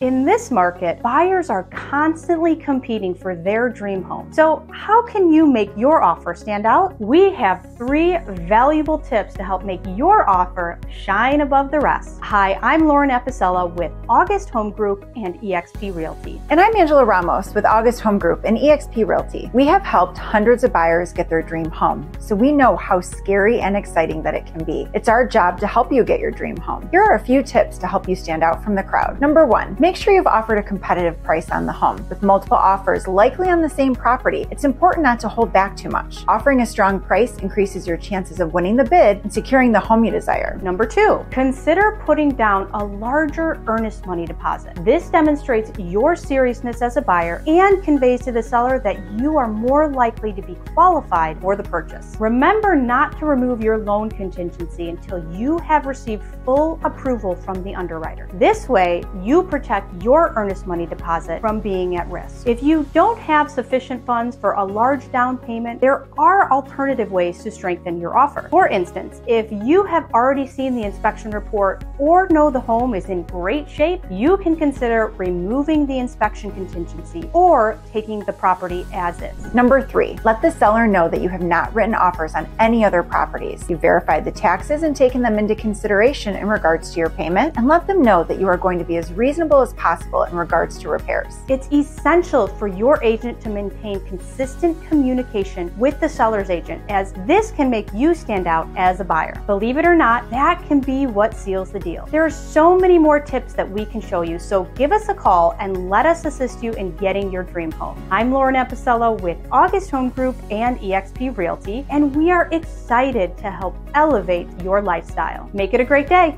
In this market, buyers are constantly competing for their dream home. So how can you make your offer stand out? We have 3 valuable tips to help make your offer shine above the rest. Hi, I'm Lauren Epicella with August Home Group and eXp Realty. And I'm Angela Ramos with August Home Group and eXp Realty. We have helped hundreds of buyers get their dream home, so we know how scary and exciting that it can be. It's our job to help you get your dream home. Here are a few tips to help you stand out from the crowd. Number 1, make sure you've offered a competitive price on the home. With multiple offers likely on the same property, it's important not to hold back too much. Offering a strong price increases your chances of winning the bid and securing the home you desire. Number 2, consider putting down a larger earnest money deposit. This demonstrates your seriousness as a buyer and conveys to the seller that you are more likely to be qualified for the purchase. Remember not to remove your loan contingency until you have received full approval from the underwriter. This way, you protect your earnest money deposit from being at risk. If you don't have sufficient funds for a large down payment, there are alternative ways to strengthen your offer. For instance, if you have already seen the inspection report or know the home is in great shape, you can consider removing the inspection contingency or taking the property as is. Number 3, let the seller know that you have not written offers on any other properties. You verified the taxes and taken them into consideration in regards to your payment, and let them know that you are going to be as reasonable as possible in regards to repairs. It's essential for your agent to maintain consistent communication with the seller's agent, as this can make you stand out as a buyer. Believe it or not, that can be what seals the deal. There are so many more tips that we can show you, so give us a call and let us assist you in getting your dream home. I'm Lauren Epicella with August Home Group and eXp Realty, and we are excited to help elevate your lifestyle. Make it a great day.